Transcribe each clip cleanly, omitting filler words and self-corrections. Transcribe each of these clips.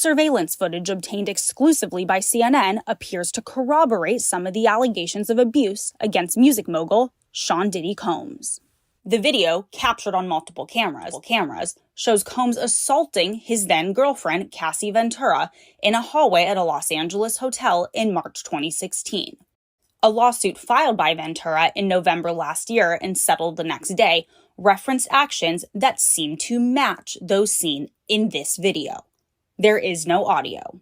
Surveillance footage obtained exclusively by CNN appears to corroborate some of the allegations of abuse against music mogul Sean Diddy Combs. The video, captured on multiple cameras, shows Combs assaulting his then-girlfriend Cassie Ventura in a hallway at a Los Angeles hotel in March 2016. A lawsuit filed by Ventura in November last year and settled the next day referenced actions that seem to match those seen in this video. There is no audio.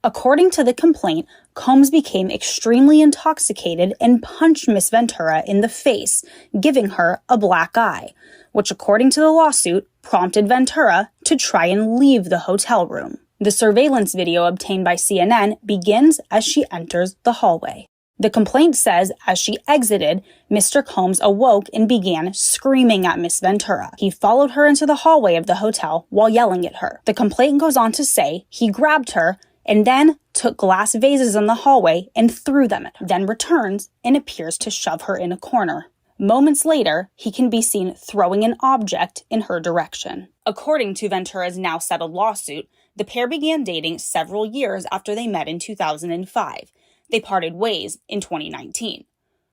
According to the complaint, Combs became extremely intoxicated and punched Miss Ventura in the face, giving her a black eye, which, according to the lawsuit, prompted Ventura to try and leave the hotel room. The surveillance video obtained by CNN begins as she enters the hallway. The complaint says as she exited, Mr. Combs awoke and began screaming at Miss Ventura. He followed her into the hallway of the hotel while yelling at her. The complaint goes on to say he grabbed her and then took glass vases in the hallway and threw them at her, then returns and appears to shove her in a corner. Moments later, he can be seen throwing an object in her direction. According to Ventura's now settled lawsuit, the pair began dating several years after they met in 2005. They parted ways in 2019.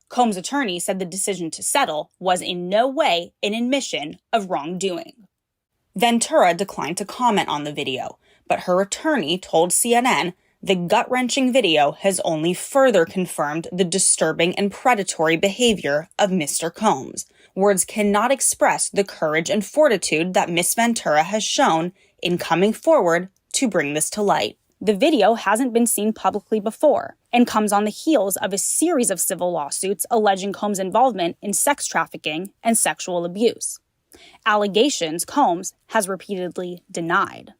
Combs' attorney said the decision to settle was in no way an admission of wrongdoing. Ventura declined to comment on the video, but her attorney told CNN the gut-wrenching video has only further confirmed the disturbing and predatory behavior of Mr. Combs. Words cannot express the courage and fortitude that Miss Ventura has shown in coming forward to bring this to light. The video hasn't been seen publicly before and comes on the heels of a series of civil lawsuits alleging Combs' involvement in sex trafficking and sexual abuse. Allegations Combs has repeatedly denied.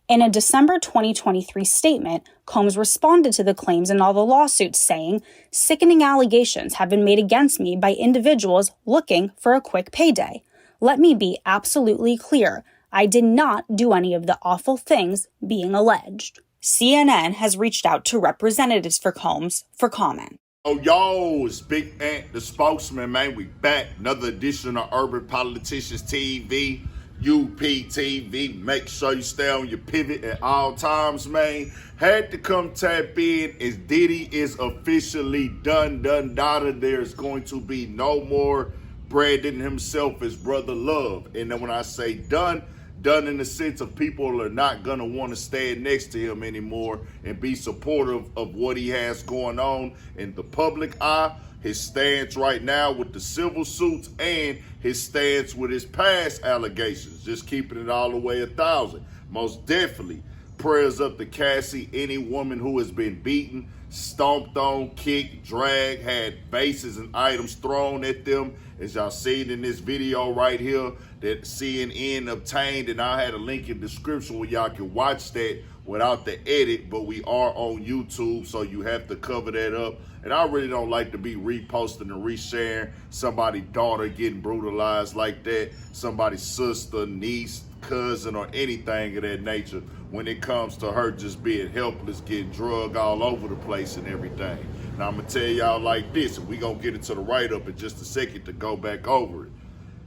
In a December 2023 statement, Combs responded to the claims in all the lawsuits, saying, "Sickening allegations have been made against me by individuals looking for a quick payday. Let me be absolutely clear. I did not do any of the awful things being alleged." CNN has reached out to representatives for Combs for comment. Oh, yo, it's Big Ant, the spokesman, man. We back. Another edition of Urban Politicians TV, UPTV. Make sure you stay on your pivot at all times, man. Had to come tap in as Diddy is officially done. There's going to be no more Brandon himself as Brother Love. And then when I say done in the sense of people are not going to want to stand next to him anymore and be supportive of what he has going on in the public eye. His stance right now with the civil suits and his stance with his past allegations, just keeping it all the way 1,000. Most definitely, prayers up to Cassie, any woman who has been beaten, stomped on, kicked, dragged, had vases and items thrown at them, as y'all seen in this video right here that CNN obtained, and I had a link in the description where y'all can watch that without the edit, but we are on YouTube, so you have to cover that up. And I really don't like to be reposting and resharing somebody's daughter getting brutalized like that, somebody's sister, niece, cousin, or anything of that nature when it comes to her just being helpless, getting drugged all over the place and everything. Now, I'm going to tell y'all like this, and we're going to get into the write-up in just a second to go back over it.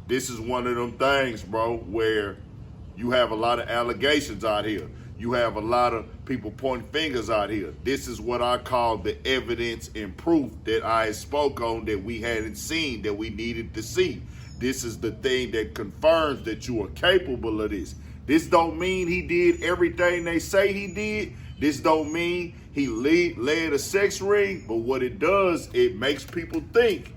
This is one of them things, bro, where you have a lot of allegations out here. You have a lot of people pointing fingers out here. This is what I call the evidence and proof that I spoke on that we hadn't seen, that we needed to see. This is the thing that confirms that you are capable of this. This don't mean he did everything they say he did. This don't mean he led a sex ring, but what it does, it makes people think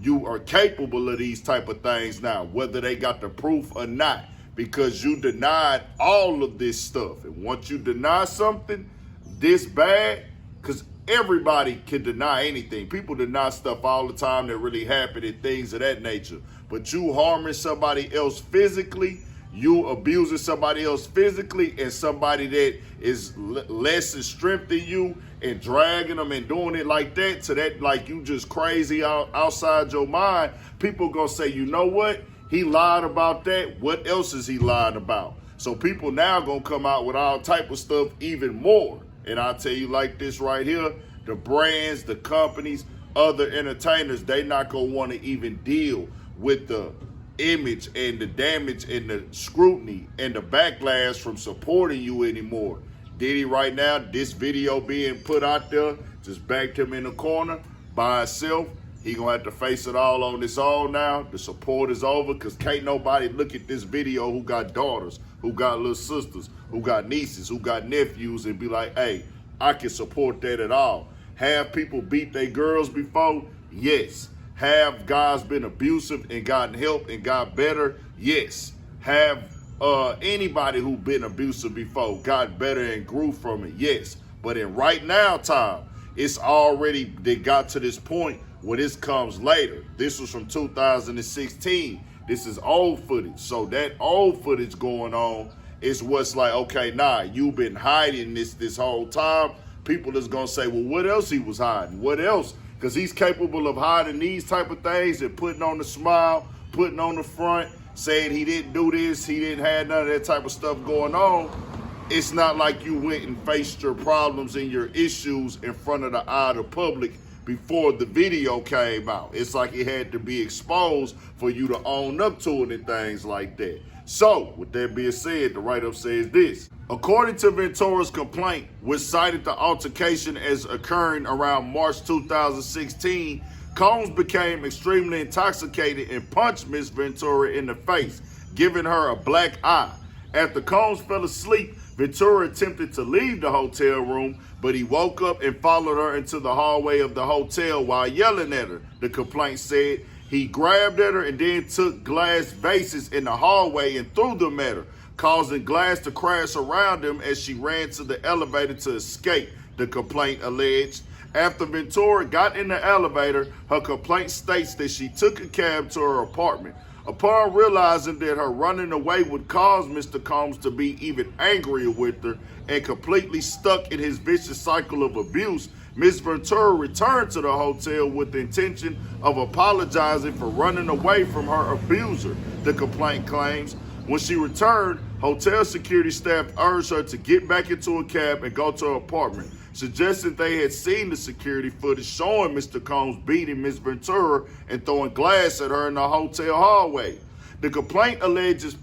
you are capable of these type of things now, whether they got the proof or not, because you denied all of this stuff. And once you deny something this bad, because everybody can deny anything. People deny stuff all the time that really happened and things of that nature. But you harming somebody else physically, you abusing somebody else physically, and somebody that is less in strength than you and dragging them and doing it like that, to that like you just crazy outside your mind, people gonna say, you know what? He lied about that. What else is he lying about? So people now gonna come out with all type of stuff even more. And I'll tell you like this right here, the brands, the companies, other entertainers, they not gonna wanna even deal with the image and the damage and the scrutiny and the backlash from supporting you anymore. Diddy right now, this video being put out there, just backed him in the corner by himself. He gonna have to face it all on his own now. The support is over because can't nobody look at this video who got daughters, who got little sisters, who got nieces, who got nephews and be like, hey, I can support that at all. Have people beat their girls before? Yes. Have guys been abusive and gotten help and got better? Yes. Have anybody who been abusive before got better and grew from it? Yes. But in right now time, it's already, they got to this point where this comes later. This was from 2016. This is old footage. So that old footage going on is what's like, okay, nah, you've been hiding this whole time. People is gonna say, well, what else he was hiding? What else? Because he's capable of hiding these type of things and putting on the smile, putting on the front, saying he didn't do this, he didn't have none of that type of stuff going on. It's not like you went and faced your problems and your issues in front of the eye of the public before the video came out. It's like it had to be exposed for you to own up to it and things like that. So, with that being said, the write-up says this. According to Ventura's complaint, which cited the altercation as occurring around March 2016, Combs became extremely intoxicated and punched Ms. Ventura in the face, giving her a black eye. After Combs fell asleep, Ventura attempted to leave the hotel room, but he woke up and followed her into the hallway of the hotel while yelling at her, the complaint said. He grabbed at her and then took glass vases in the hallway and threw them at her, causing glass to crash around him as she ran to the elevator to escape, the complaint alleged. After Ventura got in the elevator, her complaint states that she took a cab to her apartment. Upon realizing that her running away would cause Mr. Combs to be even angrier with her and completely stuck in his vicious cycle of abuse, Ms. Ventura returned to the hotel with the intention of apologizing for running away from her abuser, the complaint claims. When she returned, hotel security staff urged her to get back into a cab and go to her apartment, suggesting they had seen the security footage showing Mr. Combs beating Ms. Ventura and throwing glass at her in the hotel hallway. The complaint alleges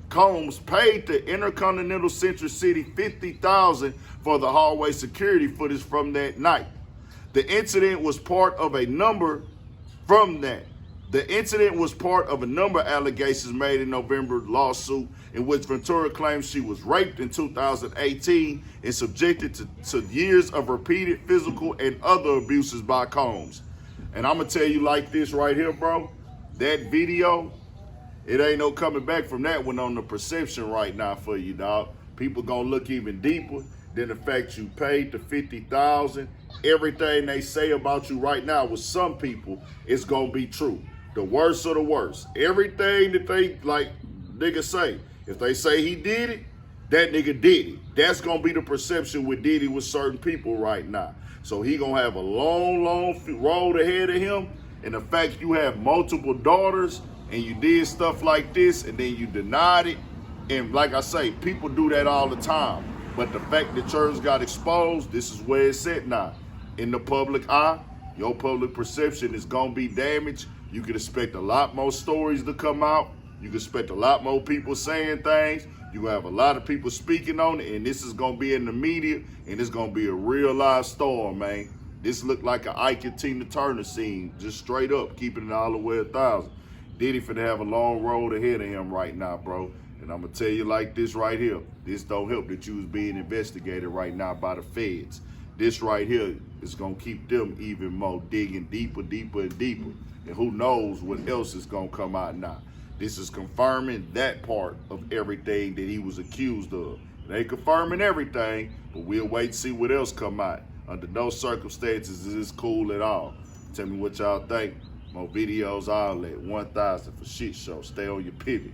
Combs paid the Intercontinental Central City $50,000 for the hallway security footage from that night. The incident was part of a number of allegations made in November lawsuit in which Ventura claims she was raped in 2018 and subjected to years of repeated physical and other abuses by Combs. And I'm gonna tell you like this right here, bro. That video, it ain't no coming back from that one on the perception right now for you, dog. People gonna look even deeper than the fact you paid the $50,000. Everything they say about you right now with some people is gonna be true. The worst of the worst. Everything that they like niggas say. If they say he did it, that nigga did it. That's gonna be the perception with Diddy with certain people right now. So he gonna have a long road ahead of him. And the fact you have multiple daughters and you did stuff like this and then you denied it. And like I say, people do that all the time. But the fact that yours got exposed, this is where it's at now. In the public eye, your public perception is gonna be damaged. You can expect a lot more stories to come out. You can expect a lot more people saying things. You gonna have a lot of people speaking on it, and this is gonna be in the media, and it's gonna be a real live storm, man. This look like an Ike and Tina Turner scene, just straight up, keeping it all the way 1,000. Diddy finna have a long road ahead of him right now, bro. And I'm gonna tell you like this right here. This don't help that you was being investigated right now by the feds. This right here is gonna keep them even more digging deeper and deeper. And who knows what else is gonna come out now. This is confirming that part of everything that he was accused of. It ain't confirming everything, but we'll wait to see what else come out. Under no circumstances is this cool at all. Tell me what y'all think. More videos, all at 1,000 for shit show. Stay on your pivot.